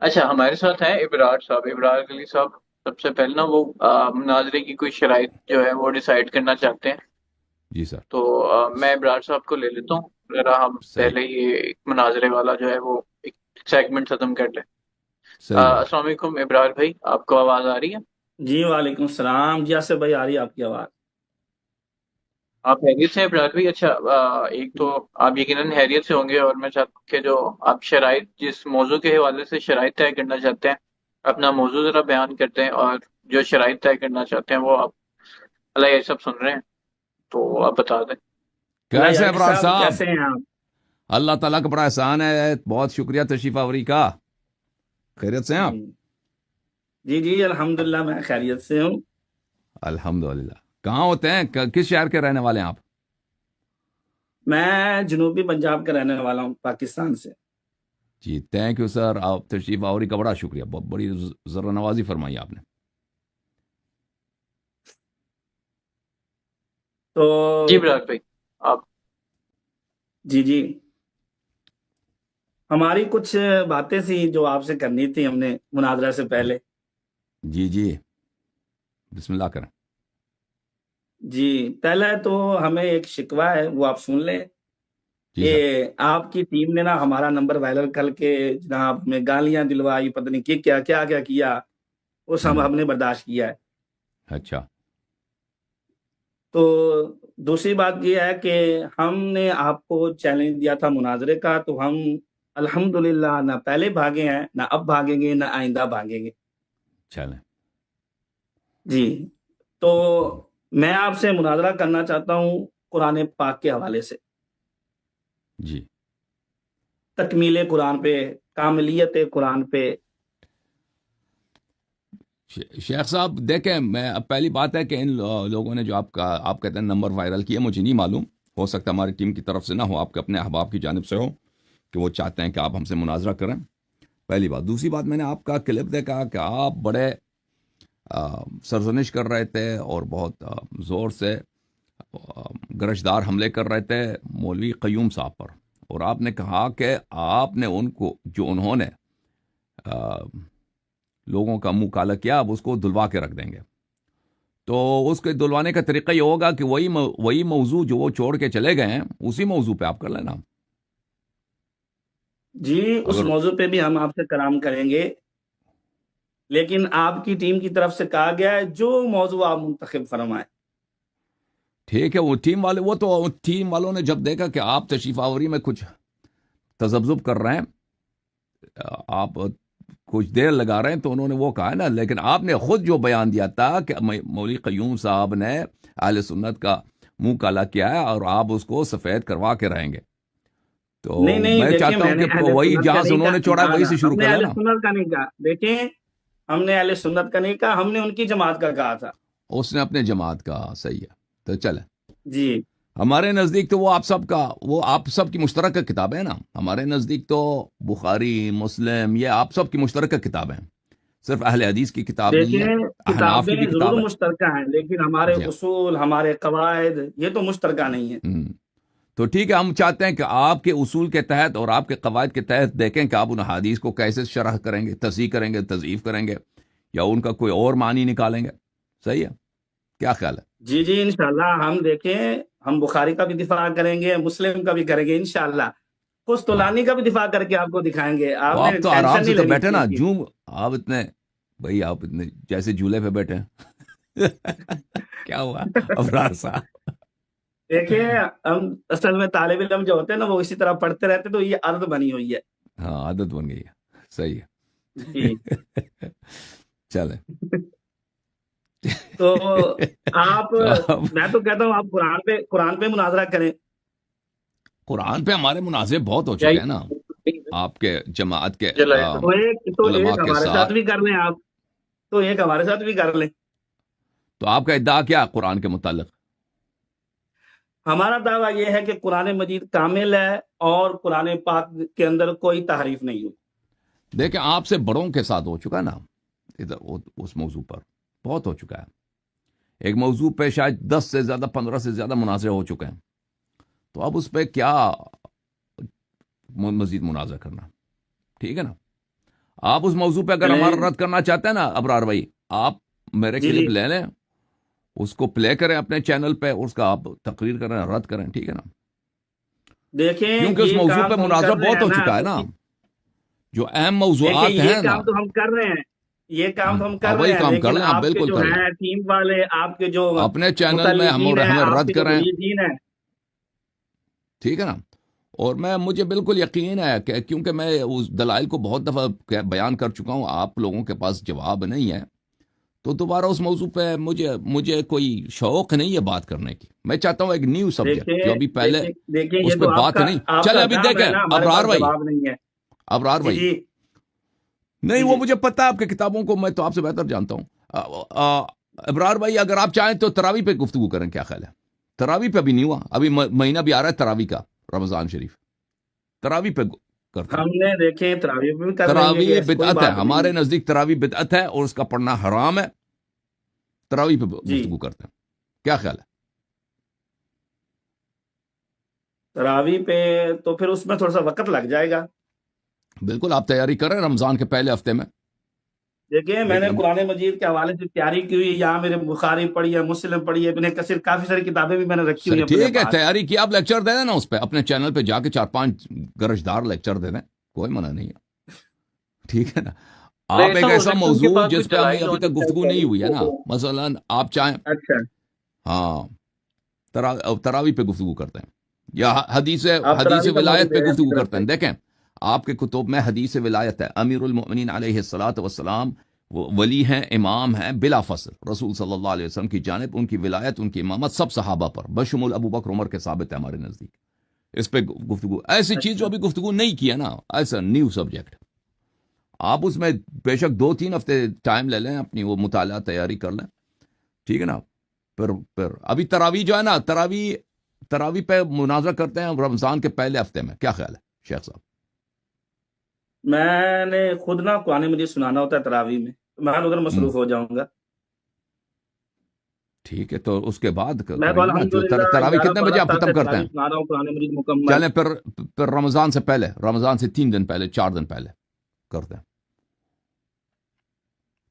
اچھا، ہمارے ساتھ ہیں ابرار صاحب، ابرار علی صاحب۔ سب سے پہلے نا وہ مناظرے کی کوئی شرائط جو ہے وہ ڈیسائیڈ کرنا چاہتے ہیں، جی سر. تو میں ابرار صاحب کو لے لیتا ہوں، ذرا ہم صحیح. پہلے یہ ایک مناظرے والا جو ہے وہ ایک سیگمنٹ ختم کر لیں۔ صحیح ہے. السلام علیکم ابرار بھائی، آپ کو آواز آ رہی ہے؟ جی وعلیکم السلام جی، آصف بھائی آ رہی ہے آپ کی آواز؟ آپ خیریت سے ہیں ابرار بھائی؟ اچھا، ایک تو آپ یقیناً خیریت سے ہوں گے، اور میں چاہتا ہوں کہ جو آپ شرائط، جس موضوع کے حوالے سے شرائط طے کرنا چاہتے ہیں، اپنا موضوع ذرا بیان کرتے ہیں، اور جو شرائط طے کرنا چاہتے ہیں وہ آپ، اللہ یہ سب سن رہے ہیں تو آپ بتا دیں۔ اللہ کیسے یاری ابرار صاحب صاحب؟ کیسے ہیں آپ؟ اللہ تعالیٰ کا بڑا احسان ہے، بہت شکریہ تشریف آوری کا. خیریت سے ہیں آپ؟ جی جی جی الحمدللہ میں خیریت سے ہوں۔ الحمدللہ. کہاں ہوتے ہیں، کس شہر کے رہنے والے ہیں آپ؟ میں جنوبی پنجاب کا رہنے والا ہوں، پاکستان سے۔ جی تھینک یو سر، آپ تشریف آوری کا بڑا شکریہ، بہت بڑی ذرا نوازی فرمائی آپ نے. تو جی ابرار بھائی، آپ۔ جی جی ہماری کچھ باتیں تھیں جو آپ سے کرنی تھی، ہم نے مناظرہ سے جی پہلے۔ جی جی بسم اللہ کریں. جی پہلے تو ہمیں ایک شکوہ ہے، وہ آپ سن لیں جی کہ سر. آپ کی ٹیم نے نا ہمارا نمبر وائرل کر کے جناب ہمیں گالیاں دلوائی، پتہ نہیں کیا کیا کیا کیا، وہ سب ہوں. ہم نے برداشت کیا ہے۔ اچھا. تو دوسری بات یہ ہے کہ ہم نے آپ کو چیلنج دیا تھا مناظرے کا، تو ہم الحمدللہ نہ پہلے بھاگے ہیں، نہ اب بھاگیں گے، نہ آئندہ بھاگیں گے۔ چلیں. جی تو میں آپ سے مناظرہ کرنا چاہتا ہوں قرآن پاک کے حوالے سے، جی تکمیل قرآن پہ، کاملیت قرآن پہ۔ شیخ صاحب دیکھیں، میں اب پہلی بات ہے کہ ان لوگوں نے جو آپ کہتے ہیں نمبر وائرل کیا، مجھے نہیں معلوم، ہو سکتا ہماری ٹیم کی طرف سے نہ ہو، آپ کے اپنے احباب کی جانب سے ہو کہ وہ چاہتے ہیں کہ آپ ہم سے مناظرہ کریں. پہلی بات. دوسری بات، میں نے آپ کا کلپ دیکھا کہ آپ بڑے سرزنش کر رہے تھے اور بہت زور سے گرجدار حملے کر رہے تھے مولوی قیوم صاحب پر، اور آپ نے کہا کہ آپ نے ان کو، جو انہوں نے لوگوں کا منہ کالا کیا، اب اس کو دلوا کے رکھ دیں گے. تو اس کے دلوانے کا طریقہ یہ ہوگا کہ وہی موضوع جو وہ چھوڑ کے چلے گئے ہیں، اسی موضوع پہ آپ کر لینا. جی اس اگر موضوع پہ بھی ہم آپ سے کلام کریں گے، لیکن آپ کی ٹیم کی طرف سے کہا گیا ہے جو موضوع آپ منتخب فرمائیں۔ ٹھیک ہے، وہ ٹیم والے، وہ تو ٹیم والوں نے جب دیکھا کہ آپ تشریف آوری میں کچھ تذبذب کر رہے ہیں، آپ کچھ دیر لگا رہے ہیں، تو انہوں نے وہ کہا نا. لیکن آپ نے خود جو بیان دیا تھا کہ مولوی قیوم صاحب نے اہل سنت کا منہ کالا کیا ہے اور آپ اس کو سفید کروا کے رہیں گے. نہیں تو نہیں میں دیکھیں، چاہتا میں ہوں نے کہ اہل وہی سنت کا جہاں سے نہیں انہوں نے کہا، چھوڑا نہ وہی نہ سے شروع ہم نے کر اہل لینا. سنت کا نہیں کہا، دیکھیں ہم نے اہل سنت کا نہیں کہا، ہم نے ان کی جماعت کا کہا تھا۔ اس نے اپنے جماعت کا، صحیح ہے. تو چلے، جی ہمارے نزدیک تو وہ آپ سب کی مشترکہ کتاب ہے نا. ہمارے نزدیک تو بخاری، مسلم، یہ آپ سب کی مشترکہ کتاب ہیں، صرف اہل حدیث کی کتاب نہیں ہے. دیکھیں احناف کی کتابیں بھی ضرور کتاب ہے. مشترکہ ہیں، لیکن ہمارے جی ہاں. اصول، ہمارے قواعد یہ تو مشترکہ نہیں ہے۔ ہم۔ تو ٹھیک ہے، ہم چاہتے ہیں کہ آپ کے اصول کے تحت اور آپ کے قواعد کے تحت دیکھیں کہ آپ ان حدیث کو کیسے شرح کریں گے، تصحیح کریں گے، تضعیف کریں گے، یا ان کا کوئی اور معنی نکالیں گے. صحیح ہے، کیا خیال ہے؟ جی جی انشاءاللہ ہم دیکھیں، ہم بخاری کا بھی دفاع کریں گے، مسلم کا بھی کریں گے انشاءاللہ، ہاں. قسطلانی کا بھی دفاع کر کے آپ کو دکھائیں گے، تو آپ نے آپ تو آرام ٹینشن سے نہیں تو لینی بیٹھے اس نا، چیز کی۔ جوں آپ اتنے، بھائی آپ اتنے جیسے جھولے پہ بیٹھے ہیں. کیا ہوا ابرار صاحب؟ دیکھیں ہم اصل میں طالب علم جو ہوتے ہیں نا وہ اسی طرح پڑھتے رہتے، تو یہ عادت بنی ہوئی ہے۔ ہاں، عادت بن گئی ہے. صحیح جی ہے. چلے. تو آپ، تو اب میں تو کہتا ہوں آپ قرآن پہ مناظرہ کریں۔ قرآن پہ ہمارے مناظر بہت ہو چکے ہیں نا، آپ کے جماعت کے چلائے تو علماء ایک کے ہمارے ساتھ ساتھ. بھی کر لیں آپ، تو ایک ہمارے ساتھ بھی کر لیں۔ تو آپ کا ادعا کیا ہے قرآن کے متعلق؟ ہمارا دعویٰ یہ ہے کہ قرآن مجید کامل ہے اور قرآن پاک کے اندر کوئی تحریف نہیں ہوئی۔ دیکھیں، آپ سے بڑوں کے ساتھ ہو چکا ہے نا، ادھر اس موضوع پر بہت ہو چکا ہے. ایک موضوع پہ شاید 10 سے زیادہ، 15 سے زیادہ مناظرے ہو چکے ہیں. تو اب اس پہ کیا مزید مناظرہ کرنا؟ ٹھیک ہے نا. آپ اس موضوع پہ اگر چلیں ہمارا رد کرنا چاہتے ہیں نا ابرار بھائی، آپ میرے جی جی کلپ لے لیں، اس کو پلے کریں اپنے چینل پہ، اس کا آپ تقریر کریں، رد کریں، ٹھیک ہے نا؟ دیکھیں کیونکہ اس یہ موضوع کام پہ تو ہم مناظرہ کر رہے بہت ہیں ہو نا، چکا ہے نا، جو اہم دیکھیں موضوعات یہ ہیں نا، کام تو ہم کر رہے ہیں، یہ کام تو ہم کر وہی رہے ہیں، کام کر لیکن لیں آپ، آپ کے بالکل جو کر لیں ہیں ٹیم والے، آپ کے جو اپنے چینل میں، متعلقین ہیں، ہمیں آپ رد کے جو کریں، مریدین ہیں. ٹھیک ہے نا؟ اور مجھے بالکل یقین ہے کہ کیونکہ میں اس دلائل کو بہت دفعہ بیان کر چکا ہوں، آپ لوگوں کے پاس جواب نہیں ہے، تو دوبارہ اس موضوع پہ مجھے کوئی شوق نہیں ہے بات کرنے کی. میں چاہتا ہوں ایک نیو سبجیکٹ جو دیکھیں ابھی پہلے دیکھیں دیکھیں اس یہ پہ تو بات نہیں. آپ چلے کا ابھی کام ہے دیکھیں نا، ہمارے ابرار پاس بھائی، جواب نہیں ہے. ابرار جی بھائی، جی نہیں جی وہ جی مجھے پتا ہے آپ کی کتابوں کو میں تو آپ سے بہتر جانتا ہوں. ابرار بھائی اگر آپ چاہیں تو تراویح پہ گفتگو کریں، کیا خیال ہے؟ تراویح پہ بھی نہیں ہوا، ابھی مہینہ بھی آ رہا ہے تراویح کا، رمضان شریف، تراویح پہ کرتے ہیں. ہم نے دیکھیں تراویح بھی کر لیں گے، کہ تراویح ایسی کوئی بدعت ہے، بات نہیں ہمارے ہے. نزدیک تراویح بدعت ہے اور اس کا پڑھنا حرام ہے. تراویح پہ جی گفتگو کرتے ہیں، کیا خیال ہے؟ تراویح پہ تو پھر اس میں تھوڑا سا وقت لگ جائے گا. بالکل آپ تیاری کریں رمضان کے پہلے ہفتے میں. دیکھیں میں نے لیکن ابھی قرآن مجید کے حوالے سے تیاری کی ہوئی، یہاں میرے بخاری پڑھی ہے، مسلم پڑھی ہے، ابن کثیر، کافی ساری کتابیں بھی میں نے رکھی ہوئی ہیں اپنے ٹھیک ہے، پاس. تیاری کی، آپ لیکچر دے دیں نا اس پہ، اپنے چینل پہ جا کے 4-5 گرجدار لیکچر دے دیں، کوئی منع نہیں ہے، ٹھیک ہے نا؟ آپ ایسا ایک ہو ایسا سکتا ہے ان کے موضوع پاس کوئی جس پہ ہمیں دلائل ابھی ہونی تک گفتگو نہیں ہوئی ہے نا، چاہیے. مثلا آپ چاہیں، اچھا ہاں، تراویح پہ گفتگو کرتے ہیں، یا آپ حدیث تراویح کا موضوع ولایت پہ دے رہے ہیں اپنی گفتگو طرف کرتے سے. ہیں. دیکھیں آپ کے کتب میں حدیث ولایت ہے، امیر المؤمنین علیہ الصلاۃ والسلام وہ ولی ہیں، امام ہیں بلا فصل، رسول صلی اللہ علیہ وسلم کی جانب ان کی ولایت، ان کی امامت سب صحابہ پر بشمول ابو بکر عمر کے ثابت ہے ہمارے نزدیک. اس پہ گفتگو، ایسی چیز جو اچھا ابھی گفتگو نہیں کیا نا، ایسا نیو سبجیکٹ، آپ اس میں بے شک 2-3 ہفتے ٹائم لے لیں، اپنی وہ مطالعہ تیاری کر لیں، ٹھیک ہے نا؟ پھر ابھی تراویح جو ہے نا، تراویح پہ مناظرہ کرتے ہیں رمضان کے پہلے ہفتے میں، کیا خیال ہے شیخ صاحب؟ میں نے خود نا قرآن مجید سنانا ہوتا ہے تراویح میں، میں ادھر ہوں، مصروف ہو جاؤں گا. ٹھیک ہے، تو اس کے بعد میں تو کریں گے نا، جو الحمدللہ تراویح 11 کتنے بجے 12 آپ سال ختم سے کرتے ہیں؟ تراویح سنا رہا ہوں قرآن مجید مکمل. چلیں پھر رمضان سے پہلے، رمضان سے 3 دن پہلے، 4 دن پہلے کرتے ہیں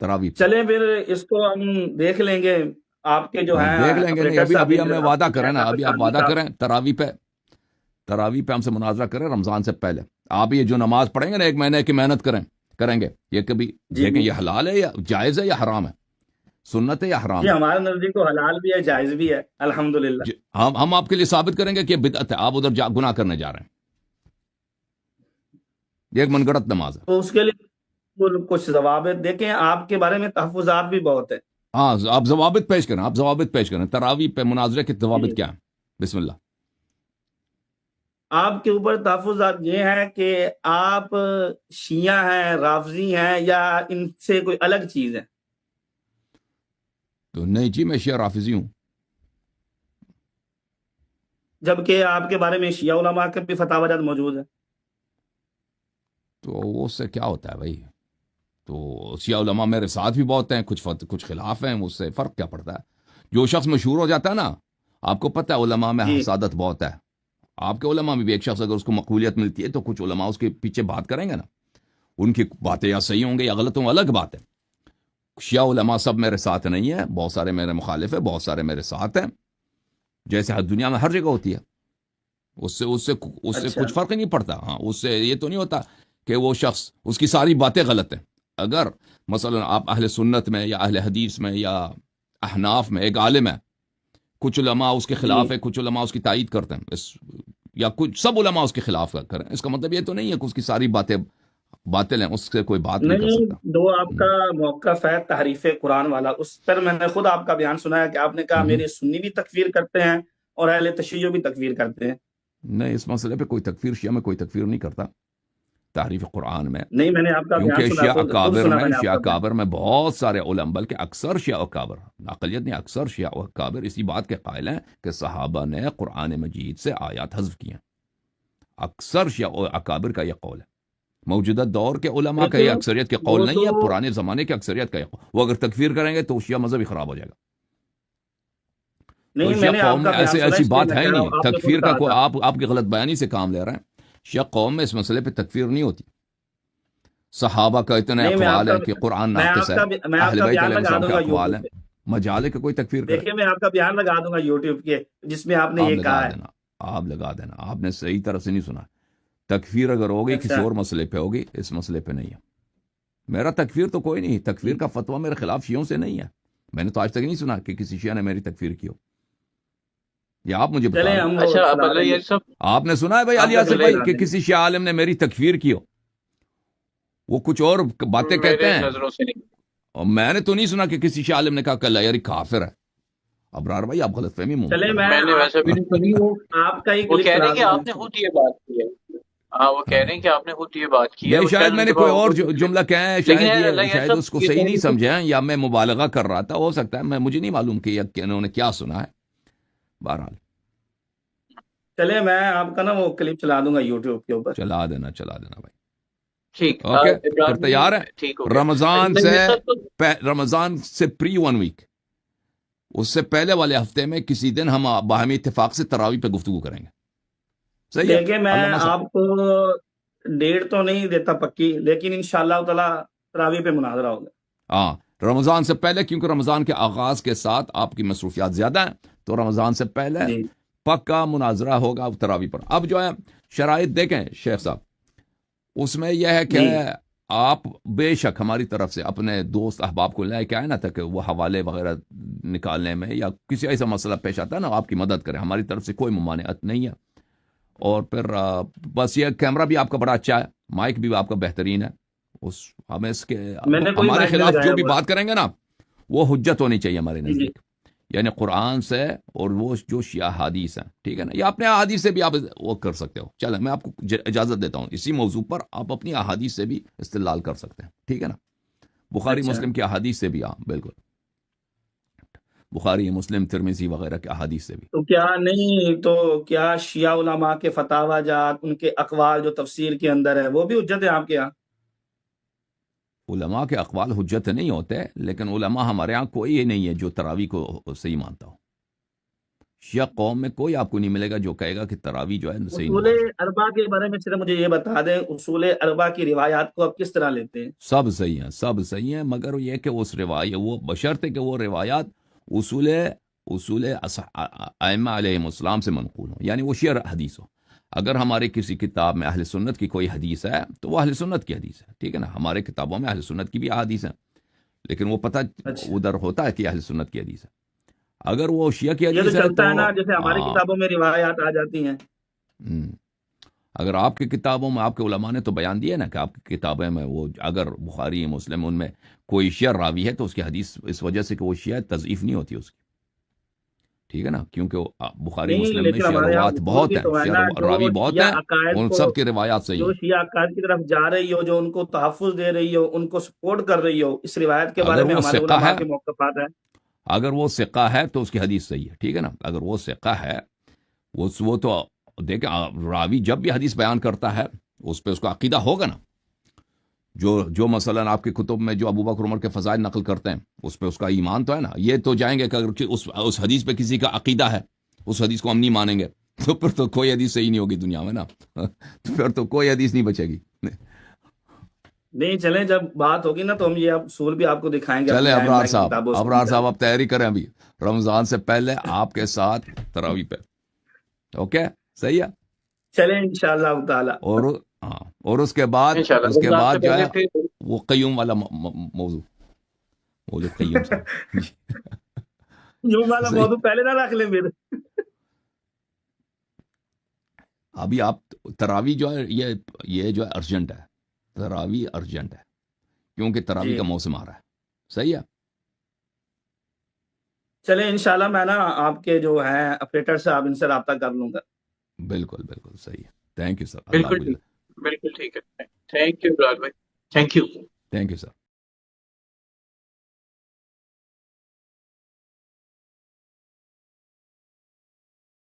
تراویح پہ. چلیں پھر اس کو ہم دیکھ لیں گے. آپ کے جو ہیں دیکھ لیں گے، نہیں آپریٹر ابھی صاحب ابھی بھی ہمیں آپ وعدہ کے کریں نا، شاید ابھی آپ ثانوی وعدہ صاحب. کریں تراویح پہ ہم سے مناظرہ کریں رمضان سے پہلے. آپ یہ جو نماز پڑھیں گے نا، 1 مہینے کی محنت کریں گے، یہ کبھی جی دیکھیں جی یہ حلال ہے یا جائز ہے یا حرام ہے، سنت ہے یا جی حرام ہے. ہمارے نزدیک تو حلال بھی ہے، جائز بھی ہے الحمدللہ. ہم آپ کے لیے ثابت کریں گے کہ یہ بدعت ہے، آپ ادھر گناہ کرنے جا رہے ہیں، یہ ایک من گڑت نماز ہے. تو اس کے لیے کچھ ضوابط دیکھیں، آپ کے بارے میں تحفظات بھی بہت ہیں. ہاں، آپ ضوابط پیش کریں تراویح پہ مناظرے کے جی ضوابط کیا ہیں؟ بسم اللہ. آپ کے اوپر تحفظات یہ ہیں کہ آپ شیعہ ہیں، رافضی ہیں، یا ان سے کوئی الگ چیز ہے. تو نہیں جی، میں شیعہ رافضی ہوں. جبکہ آپ کے بارے میں شیعہ علماء کے بھی فتاوی جات موجود ہیں. تو اس سے کیا ہوتا ہے بھائی؟ تو شیعہ علماء میرے ساتھ بھی بہت ہیں، کچھ خلاف ہیں، اس سے فرق کیا پڑتا ہے؟ جو شخص مشہور ہو جاتا ہے نا، آپ کو پتہ ہے علماء میں جی حسادت بہت ہے. آپ کے علماء میں بھی ایک شخص اگر اس کو مقبولیت ملتی ہے تو کچھ علماء اس کے پیچھے بات کریں گے نا، ان کی باتیں یا صحیح ہوں گے یا غلط ہوں گے، الگ بات ہے. شیعہ علماء سب میرے ساتھ نہیں ہیں، بہت سارے میرے مخالف ہیں، بہت سارے میرے ساتھ ہیں، جیسے ہر دنیا میں ہر جگہ ہوتی ہے. اس سے اچھا کچھ فرق ہی نہیں پڑتا. ہاں، اس سے یہ تو نہیں ہوتا کہ وہ شخص اس کی ساری باتیں غلط ہیں. اگر مثلا آپ اہل سنت میں یا اہل حدیث میں یا احناف میں ایک عالم ہے، کچھ علماء اس کے جی خلاف ہے، کچھ علماء اس کی تائید کرتے ہیں، یا کچھ سب علماء اس کے خلاف کریں، اس کا مطلب یہ تو نہیں ہے کہ اس کی ساری باتیں باطل ہیں، اس سے کوئی بات نہیں کر نہیں، سکتا. جو آپ کا موقف ہے تحریف قرآن والا، اس پر میں نے خود آپ کا بیان سنا ہے کہ آپ نے کہا ہوں، میری سنی بھی تکفیر کرتے ہیں اور اہل تشیع بھی تکفیر کرتے ہیں. نہیں، اس مسئلے پہ کوئی تکفیر شیعہ میں کوئی تکفیر نہیں کرتا تحریف قرآن میں، نہیں، میں نے آپ کا بیان کیونکہ سنا، خود سنا میں نے آپ شیعہ کا بیان. اکابر میں بہت سارے علماء، بلکہ اکثر شیعہ اکابر، اقلیت نہیں، اکثر شیعہ اکابر اسی بات کے قائل ہیں کہ صحابہ نے قرآن مجید سے آیات حذف کی ہیں. اکثر شیعہ اکابر کا یہ قول ہے. موجودہ دور کے علماء کا یہ دیکھیں اکثریت کے قول وہ نہیں تو ہے، پرانے زمانے کے اکثریت کا یہ قول. وہ اگر تکفیر کریں گے تو شیعہ مذہب ہی خراب ہو جائے گا. تو نہیں، میں شیعہ نے آپ قوم کا میں بیان سنا، ایسی اس لیے بات میں ہے ہی کہہ رہا نہیں. ہوں، آپ نے خود تکفیر کا کہا کوئی تھا. آپ کی غلط بیانی سے کام لے رہے ہیں. شیعہ قوم میں اس مسئلے پہ تکفیر نہیں ہوتی. صحابہ کا اتنے نہیں میں اقوال آپ ہیں کا کہ قرآن میں ناقص آپ ہے، کا میں آپ اہل کا بیت بیان علیہ لگا السلام دوں کے گا اقوال یوٹیوب ہیں، پہ. مجالے کا کوئی تکفیر کرے. دیکھیے میں آپ کا بیان لگا دوں گا یوٹیوب کے جس میں آپ نے آپ یہ لگا کہا ہے. دینا، آپ لگا دینا، آپ نے صحیح طرح سے نہیں سنا. تکفیر اگر ہوگی کسی اچھا اور مسئلے پہ ہوگی، اس مسئلے پہ نہیں ہے. میرا تکفیر تو کوئی نہیں، تکفیر کا فتویٰ میرے خلاف شیعوں سے نہیں ہے. میں نے تو آج تک نہیں سنا کہ کسی شیعہ نے میری تکفیر کی ہو. یہ آپ مجھے بتا چلیں رہے ہیں. ہم وہ اچھا اب سنا اللہ دیں گے، یہ سب آپ نے سنا ہے بھائی آپ علی کا آصف کلپ نہیں، بھائی سنا کہ دیں گے. کسی شیعہ عالم نے میری تکفیر کی ہو؟ وہ کچھ اور باتیں کہتے میرے ہیں، نظروں سے نہیں. اور میں نے تو نہیں سنا کہ کسی شیعہ عالم نے کہا کہ اللہ یاری کافر ہے. ابرار بھائی آپ غلط فہمی میں چلیں مبتلا میں میں نے ویسا بھی ہیں. نہیں سنی. وہ آپ کا ہی وہ کلپ کہہ رہے چلا ہیں کہ دوں آپ نے گا. خود یہ بات کی ہے. ہاں وہ کہہ رہے ہیں کہ آپ نے خود یہ بات کی ہے، نہیں، وہ شاید شاید میں ان نے کے کوئی پاس اور کوئی دوسرے. جملہ کہا ہے، لیکن شاید اللہ یہ شاید سب اس کو یہ صحیح کہہ نہیں رہے ہیں سمجھے ہیں، یا میں مبالغہ کر رہا تھا، ہو سکتا ہے. مجھے نہیں معلوم کہ انہوں نے کیا سنا ہے. بہرحال چلیں میں آپ کا نا وہ کلپ چلا دوں گا یوٹیوب کے اوپر. چلا دینا بھائی. ٹھیک اوکے، پھر ابراہیم تیار ہے. ٹھیک ہو گیا. رمضان اللہ سے یہ سب تو رمضان سے پری 1 ویک، اس سے پہلے والے ہفتے میں کسی دن ہم باہمی اتفاق سے تراویح پہ گفتگو کریں گے. صحیح ہے دیکھیں میں علامہ صاحب؟ آپ کو ڈیٹ تو نہیں دیتا پکی، لیکن انشاءاللہ تعالی تراویح پہ مناظرہ ہوگا. ہاں، رمضان سے پہلے، کیونکہ رمضان کے آغاز کے ساتھ آپ کی مصروفیات زیادہ ہیں، تو رمضان سے پہلے جی پکا مناظرہ ہوگا تراویح پر. اب جو ہے شرائط دیکھیں شیخ صاحب، اس میں یہ ہے کہ جی آپ بے شک ہماری طرف سے اپنے دوست احباب کو لے کے آئے نا، تاکہ وہ حوالے وغیرہ نکالنے میں یا کسی ایسا مسئلہ پیش آتا ہے نا، آپ کی مدد کریں. ہماری طرف سے کوئی ممانعت نہیں ہے. اور پھر بس یہ کیمرہ بھی آپ کا بڑا اچھا ہے، مائک بھی آپ کا بہترین ہے. ہمیں اس کے میں نے کوئی ہمارے مائک نہیں خلاف جو لگایا بھی ہوا. بات کریں گے نا، وہ حجت ہونی چاہیے ہمارے جی جی نزدیک، یعنی قرآن سے، اور وہ جو شیعہ حدیث ہیں، ٹھیک ہے نا، یا اپنے احادیث سے بھی آپ وہ کر سکتے ہو. چلیں میں آپ کو اجازت دیتا ہوں، اسی موضوع پر آپ اپنی احادیث سے بھی استدلال کر سکتے ہیں، ٹھیک ہے نا. بخاری اچھا. مسلم کی احادیث سے بھی، ہاں بالکل، بخاری مسلم ترمذی وغیرہ کے احادیث سے بھی. تو کیا نہیں تو کیا شیعہ علماء کے فتاوی جات، ان کے اقوال جو تفسیر کے اندر ہے، وہ بھی حجت ہے آپ کے یہاں؟ علماء کے اقوال حجت نہیں ہوتے، لیکن علماء ہمارے ہاں کوئی ہی نہیں ہے جو تراویح کو صحیح مانتا ہو. شیعہ قوم میں کوئی آپ کو نہیں ملے گا جو کہے گا کہ تراویح جو ہے صحیح اصول نماز ہے. اربع کے بارے میں صرف مجھے یہ بتا دیں، اصول اربع کی روایات کو آپ کس طرح لیتے ہیں؟ سب صحیح ہیں، سب صحیح ہیں، مگر یہ کہ اس روایت، وہ بشرط کہ وہ روایات اصول ائمہ علیہ السلام سے منقول ہوں، یعنی وہ شیعہ حدیث ہو. اگر ہمارے کسی کتاب میں اہل سنت کی کوئی حدیث ہے تو وہ اہل سنت کی حدیث ہے، ٹھیک ہے نا. ہمارے کتابوں میں اہل سنت کی بھی احادیث ہیں، لیکن وہ پتہ اچھا، ادھر ہوتا ہے کہ اہل سنت کی حدیث ہے. اگر وہ شیعہ کی یہ تو حدیث ہے چلتا تو ہے نا، جیسے ہماری ہاں. کتابوں میں روایات آ جاتی ہیں. اگر آپ کی کتابوں میں، آپ کے علماء نے تو بیان دیا نا کہ آپ کی کتابیں میں وہ اگر بخاری مسلم ان میں کوئی شیعہ راوی ہے تو اس کی حدیث اس وجہ سے کہ وہ شیعہ تضعیف نہیں ہوتی اس کی، ٹھیک ہے نا، کیونکہ بخاری نہیں مسلم میں لیکن شیعہ ہمارے یہاں روات اصول بہت بھی ہیں، تو ہے نا، جو راوی بہت شیعہ ہیں، عقائد ان کو، سب کی روایات صحیح جو ہیں. شیعہ عقائد کی طرف جا رہی ہو، جو ان کو تحفظ دے رہی ہو، ان کو سپورٹ کر رہی ہو، اس روایت کے بارے اگر میں وہ ہمارے ثقہ علماء ہے، کے موقفات ہیں. اگر وہ ثقہ ہے تو اس کی حدیث صحیح ہے، ٹھیک ہے نا. اگر وہ ثقہ ہے، وہ تو دیکھیں، راوی جب بھی حدیث بیان کرتا ہے اس پہ اس کا عقیدہ ہوگا نا. جو مثلا آپ کی کتب میں جو ابو بکر عمر کے فضائل نقل کرتے ہیں، اس پہ اس کا ایمان تو ہے نا. یہ تو جائیں گے کہ اگر اس حدیث پہ کسی کا عقیدہ ہے، اس حدیث کو ہم نہیں مانیں گے، تو پھر تو کوئی حدیث صحیح نہیں ہوگی دنیا میں نا. تو پھر تو کوئی حدیث نہیں بچے گی. نہیں چلیں، جب بات ہوگی نا تو ہم یہ اصول بھی آپ کو دکھائیں گے چلے اپنے ابرار ائمہ کی صاحب، کتابوں سے. ابرار صاحب آپ تیاری کریں ابھی رمضان سے پہلے آپ کے ساتھ تراویح پہ. اوکے، صحیح ہے. چلیں انشاءاللہ تعالی. اور ہاں، اور اس کے بعد انشاءاللہ رمضان سے جو ہے پہلے پھر وہ قیوم والا موضوع، وہ جو قیوم صاحب جی. یوں والا صحیح. موضوع پہلے نہ رکھ لیں پھر. ابھی آپ تراویح جو ہے یہ جو ہے ارجنٹ ہے، تراویح ارجنٹ ہے، کیونکہ تراویح جی کا موسم آ رہا ہے. صحیح ہے. چلیں انشاءاللہ میں نا آپ کے جو ہیں اپریٹر سے آپ ان سے رابطہ کر لوں گا. بالکل بالکل صحیح ہے. Thank you sir. اللہ بالکل حافظ. ٹھیک، بالکل ٹھیک ہے. تھینک یو بلال بھائی، thank you. Thank you sir.